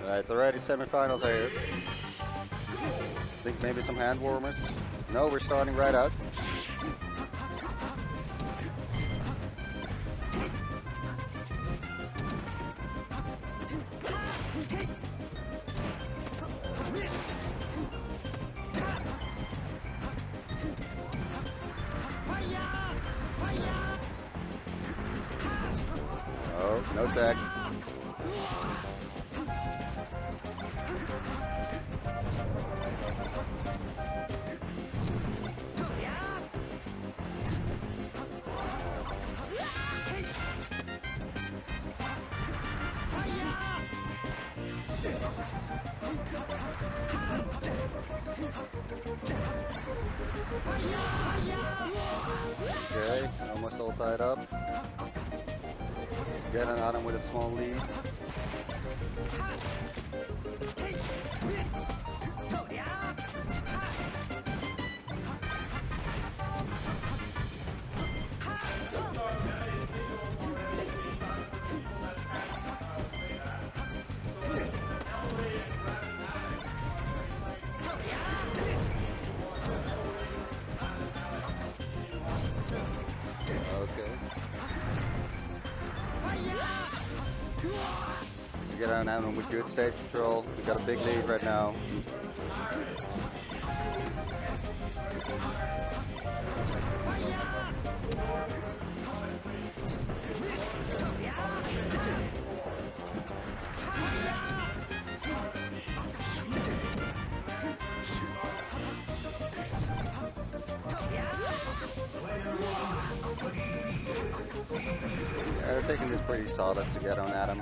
Alright, it's already semifinals here. Think maybe some hand warmers. No, we're starting right out. Oh, no tag. Okay, almost all tied up. Get an Adam with a small lead. We get an Adam with good stage control. We got a big lead right now. Yeah, they're taking this pretty solid to get on Adam.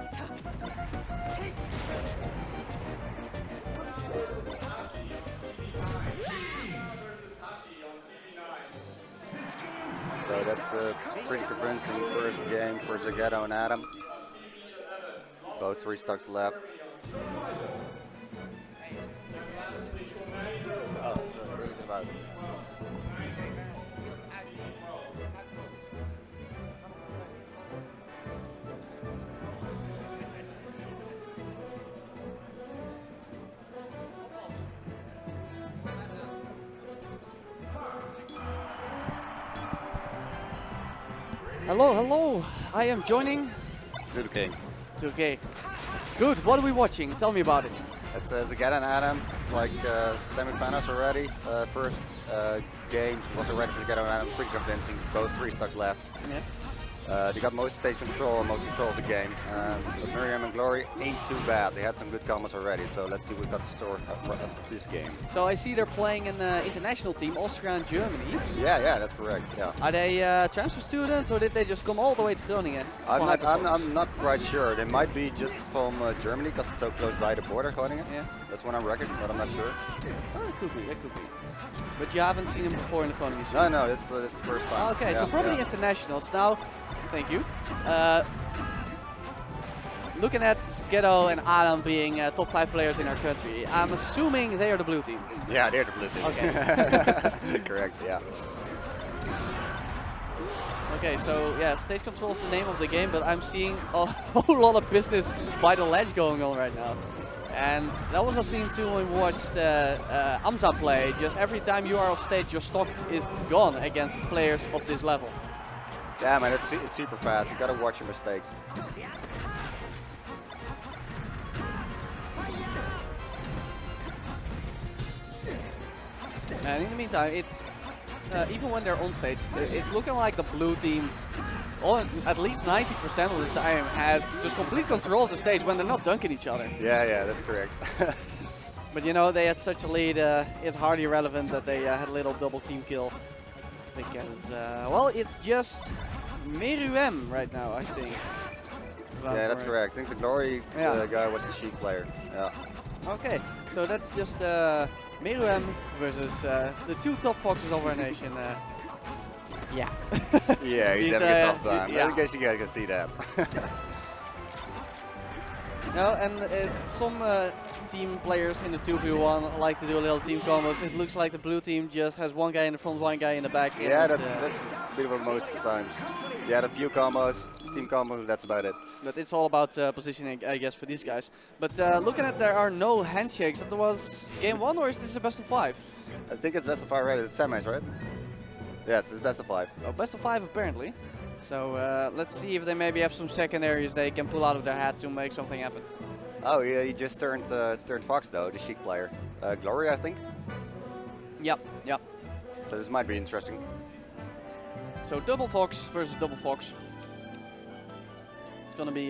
So that's a pretty convincing first game for Zgetto and Adam. Both 3 stocks left. Hello, hello. I am joining Zgetto King. Okay. Good. What are we watching? Tell me about it. It's Zgetto and Adam. It's like semifinals already. First game was already for Zgetto and Adam. Pretty convincing. Both 3 stocks left. Yeah. They got most stage control and most control of the game. But Meruem and gLory ain't too bad. They had some good combos already. So let's see what got in store for us this game. So I see they're playing an international team, Austria and Germany. Yeah, that's correct. Yeah. Are they transfer students or did they just come all the way to Groningen? I'm not quite sure. They might be just from Germany because it's so close by the border, Groningen. Yeah. That's what I'm reckoning, but I'm not sure. Oh, it could be. That could be. But you haven't seen him before in the Groningen scene? No, this is the first time. Okay, so probably internationals. Now, thank you. Looking at Zgetto and Adam being top 5 players in our country, I'm assuming they are the blue team. Yeah, they're the blue team. Okay. Correct, yeah. Okay, so yeah, stage control is the name of the game, but I'm seeing a whole lot of business by the ledge going on right now. And that was a theme too when we watched Amza play. Just every time you are off stage, your stock is gone against players of this level. Yeah, man, it's super fast. You gotta watch your mistakes. And in the meantime, it's even when they're on stage, it's looking like the blue team, at least 90% of the time, has just complete control of the stage when they're not dunking each other. Yeah, that's correct. But you know, they had such a lead, it's hardly relevant that they had a little double team kill. Because, well, it's just Meruem right now, I think. Yeah, that's correct. I think the gLory guy was the Sheik player. Yeah. Okay, so that's just Meruem versus the 2 top foxes of our nation. Yeah. Yeah, he's having a tough time. Yeah. I guess you guys can see that. No, and some team players in the 2v1 like to do little team combos. It looks like the blue team just has one guy in the front, one guy in the back. Yeah, and, that's a bit of most times. You had a few combos, team combos, that's about it. But it's all about positioning, I guess, for these guys. But looking at there are no handshakes. That was game 1, or is this a best of 5? I think it's best of 5 right? It's semis, right? Yes, it's best of 5. Oh, best of 5 apparently. So let's see if they maybe have some secondaries they can pull out of their hat to make something happen. Oh yeah, he just turned Fox though, the Sheik player. gLory, I think. Yep. So this might be interesting. So double Fox versus double Fox. It's gonna be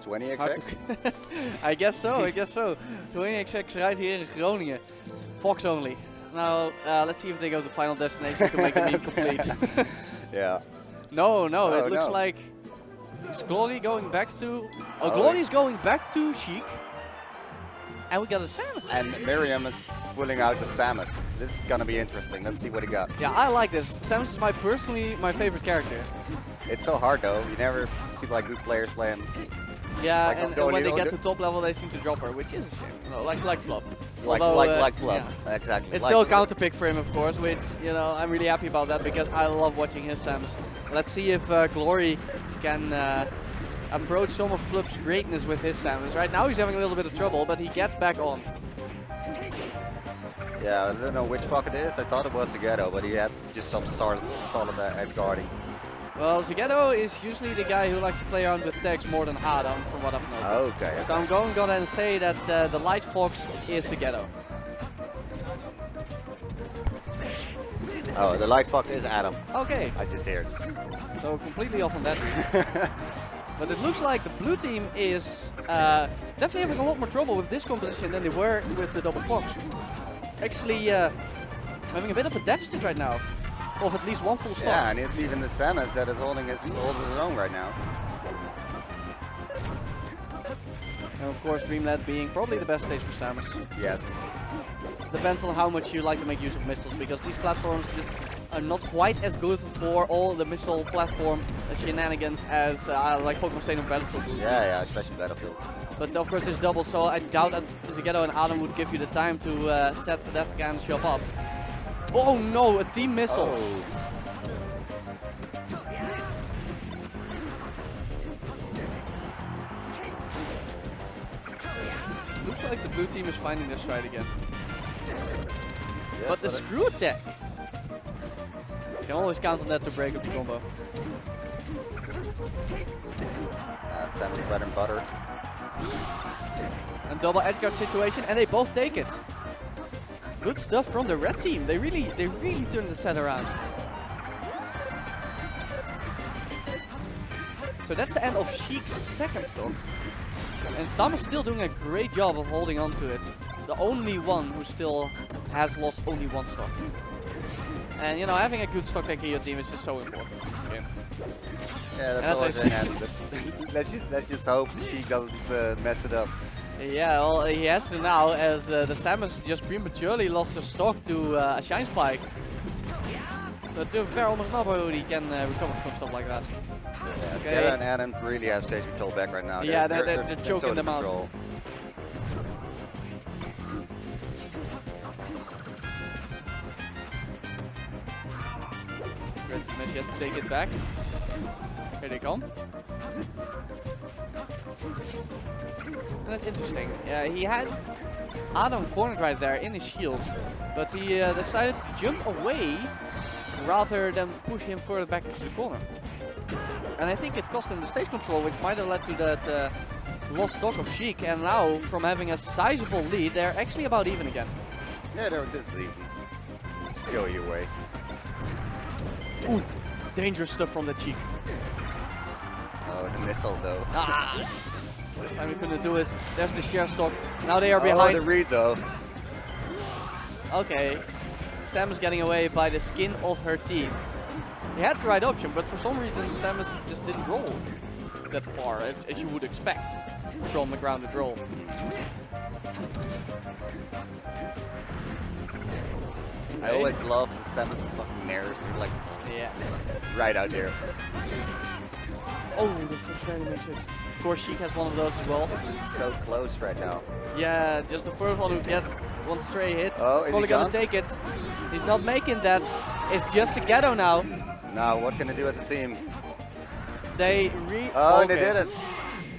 20xx. I guess so. 20xx right here in Groningen. Fox only. Now let's see if they go to final destination to make the team complete. Yeah. No, Oh, it looks no. like is gLory going back to. Oh, gLory is going back to Sheik. And we got a Samus. And Meruem is pulling out the Samus. This is gonna be interesting. Let's see what he got. Yeah, I like this. Samus is personally my favorite character. It's so hard though. You never see like good players play him. Yeah, Like and when they get to top level, they seem to drop her, which is a shame. No, like Flop. Like Flub. Yeah. Exactly. It's like still a Flub. counter pick for him, of course, which, you know, I'm really happy about that because I love watching his Samus. Let's see if gLory can approach some of Flub's greatness with his Samus. Right now he's having a little bit of trouble, but he gets back on. Yeah, I don't know which fuck it is. I thought it was Zgetto, but he has just some solid edge guarding. Well, Zgetto is usually the guy who likes to play around with tags more than Adam, from what I've noticed. Okay. So I'm going to go ahead and say that the Light Fox is Zgetto. Oh, the Light Fox is Adam. Okay, I just heard. so completely off on that. But it looks like the blue team is definitely having a lot more trouble with this composition than they were with the double Fox. Actually having a bit of a deficit right now, of at least one full stop. Yeah, and it's even the Samus that is holding his own right now. And of course Dreamland being probably the best stage for Samus. Yes. Depends on how much you like to make use of missiles, because these platforms just are not quite as good for all the missile platform shenanigans as like Pokemon Stadium Battlefield would be. Yeah, especially Battlefield. But of course it's double, so I doubt that Zgetto and Adam would give you the time to set that can shop up. Oh no, a team missile! Oh. Looks like the blue team is finding their stride again. Yes, But the screw attack! You can always count on that to break up the combo. Samus bread and butter. And double edge guard situation, and they both take it. Good stuff from the red team. They really turned the set around. So that's the end of Sheik's second stock. And Sam is still doing a great job of holding on to it. The only one who still has lost only one stock. And you know, having a good stock tech in your team is just so important. Yeah, that's all I'm saying. Let's just hope she doesn't mess it up. Yeah, well, he has to now, as the Samus just prematurely lost her stock to a Shine Spike. But to fair, almost nobody can recover from stuff like that. Yeah, Okay. Zgetto and Adam really have stage control back right now. Yeah, they're choking totally them out. control. Red team has yet to take it back. Here they come. And that's interesting. He had Adam cornered right there in his shield, but he decided to jump away rather than push him further back into the corner. And I think it cost him the stage control, which might have led to that lost stock of Sheik. And now, from having a sizable lead, they're actually about even again. Yeah, this is even. Just go your way. Ooh, dangerous stuff from the Sheik. Oh, the missiles though. Ah! This time he couldn't do it. There's the share stock. Now they are Oh, behind. the read though. Okay. Samus getting away by the skin of her teeth. He had the right option, but for some reason Samus just didn't roll that far, as you would expect from a grounded roll. I always love the Samus fucking mirrors, like Yeah. right out there. Oh, the first barely makes it. Of course, Sheik has one of those as well. This is so close right now. Yeah, just the first one who gets one stray hit. Oh, is Probably he gonna gone? take it. He's not making that. It's just Zgetto now. Now, what can they do as a team? They Oh, okay. they did it.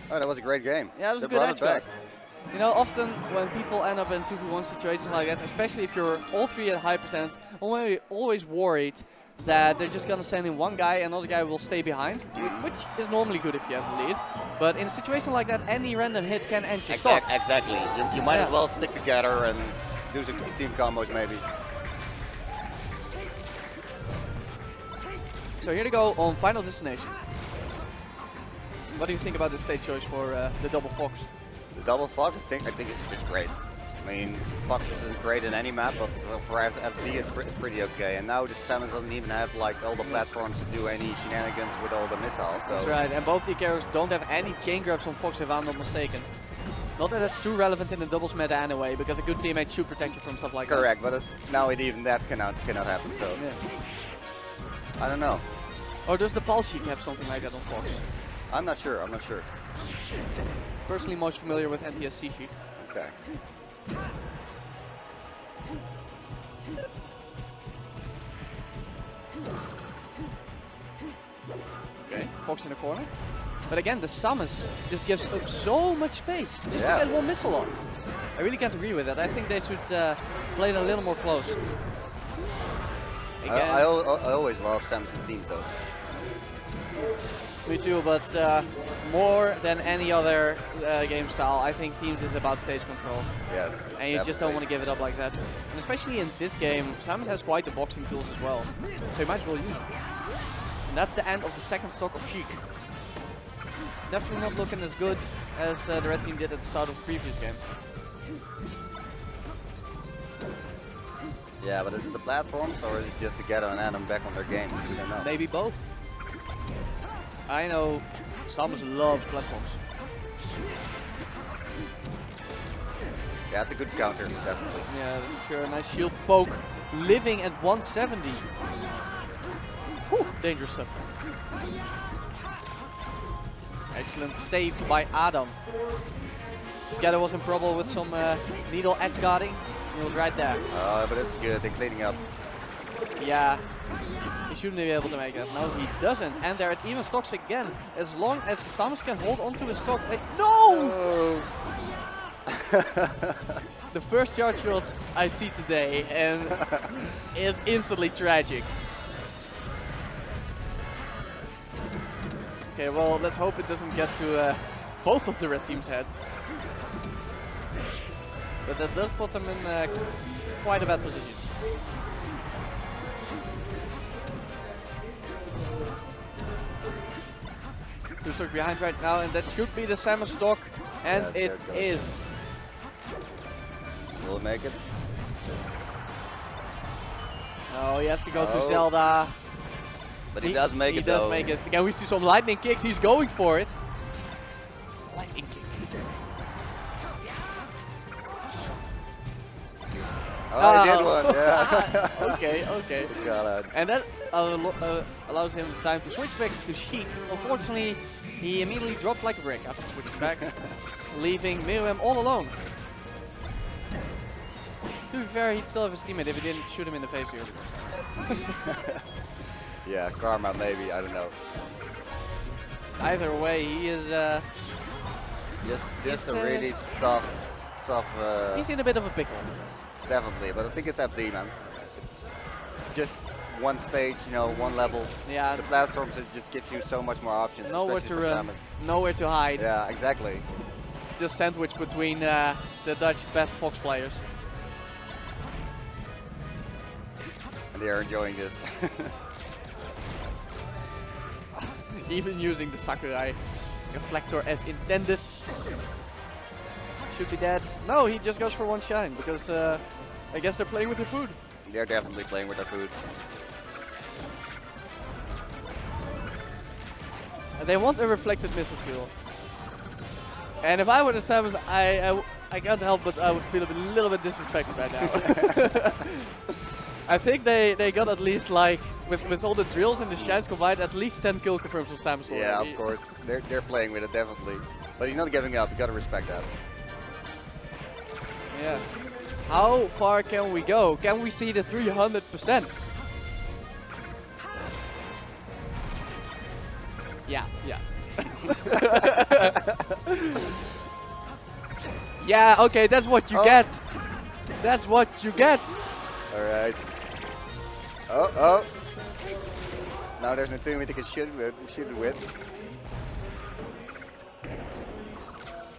Oh, that was a great game. Yeah, that was They a good brought edge it back. guard. You know, often when people end up in 2v1 situations like that, especially if you're all three at high percent, always worried that they're just gonna send in one guy and another guy will stay behind, which is normally good if you have the lead. But in a situation like that, any random hit can end your stock. Exactly. You might as well stick together and do some team combos maybe. So here to go on Final Destination. What do you think about the stage choice for the double Fox? The double Fox, I think it's just great. I mean, Foxes is great in any map, but for FD it's pretty okay. And now the Samus doesn't even have like all the platforms to do any shenanigans with all the missiles. So That's right, and both the characters don't have any chain grabs on Fox if I'm not mistaken. Not that that's too relevant in the doubles meta anyway, because a good teammate should protect you from stuff like correct, but now even that cannot happen. So that. Yeah. I don't know. Or does the Pulse Sheik have something like that on Fox? I'm not sure. Personally most familiar with NTSC Sheik. Okay. Okay, Fox in the corner. But again, the Samus just gives up so much space just to get one missile off. I really can't agree with that. I think they should play it a little more close. Again, I always love Samus in teams though. me too, but more than any other game style, I think teams is about stage control. Yes. And you just don't want to give it up like that. And especially in this game, Samus has quite the boxing tools as well. So you might as well use them. And that's the end of the second stock of Sheik. Definitely not looking as good as the red team did at the start of the previous game. Yeah, but is it the platforms or is it just to get on Adam back on their game? We don't know. Maybe both. I know Samus loves platforms. Yeah, it's a good counter, definitely. Yeah, for sure. Nice shield poke. Living at 170. Whew, dangerous stuff. Excellent save by Adam. Zgetto was in trouble with some needle edge guarding. He was right there. But it's good. They're cleaning up. Yeah. He shouldn't be able to make it. No, he doesn't. And they're at even stocks again. As long as Samus can hold onto his stock. No! The first charge shots I see today, and it's instantly tragic. Okay, well, let's hope it doesn't get to both of the red team's heads. But that does put them in quite a bad position. Two stock behind right now, and that should be the Samus stock, and Yes, it there it goes. is. Will make it. Oh, he has to go to Oh. Zelda. But he does make it He though. does make it. Can we see some lightning kicks? He's going for it. Lightning kick. Oh, he did one, yeah. Okay, okay. Good call out. And that allows him time to switch back to Sheik. Unfortunately, he immediately dropped like a brick after switching back, leaving Meruem all alone. To be fair, he'd still have his teammate if he didn't shoot him in the face earlier. Yeah, karma maybe, I don't know. Either way, he is Just He's, a really tough. he's in a bit of a pickle. Definitely, but I think it's FD, man. It's just one stage, you know, one level. Yeah. The platforms that just give you so much more options, Nowhere to especially for run, Samus. nowhere to hide. Yeah, exactly. Just sandwiched between the Dutch best Fox players. And they are enjoying this. Even using the Sakurai reflector as intended. Should be dead. No, he just goes for one shine because I guess they're playing with their food. They're definitely playing with their food. And they want a reflected missile kill. And if I were the Samus, I can't help but I would feel a little bit disrespected right now. I think they got at least like with all the drills and the shines combined, at least 10 kill confirms from Samus. Yeah, already. of course. They're playing with it definitely, but he's not giving up. You gotta respect that. Yeah. How far can we go? Can we see the 300%? Yeah, yeah. Yeah, okay, that's what you get. That's what you get. Alright. Oh, oh. Now there's no teammate they can shoot it with.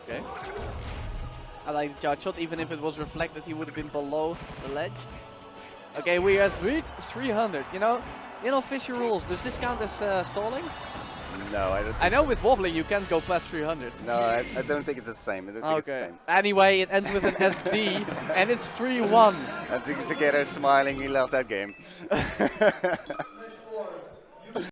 Okay. I like the charge shot, even if it was reflected, he would have been below the ledge. Okay, we have reached 300. You know, in official rules, does this count as stalling? No, I don't. I know with wobbling you can't go past 300. No, I don't think it's the same. I don't think it's the same. Anyway, it ends with an SD, and it's 3-1. And Zgetto is smiling. He loved that game.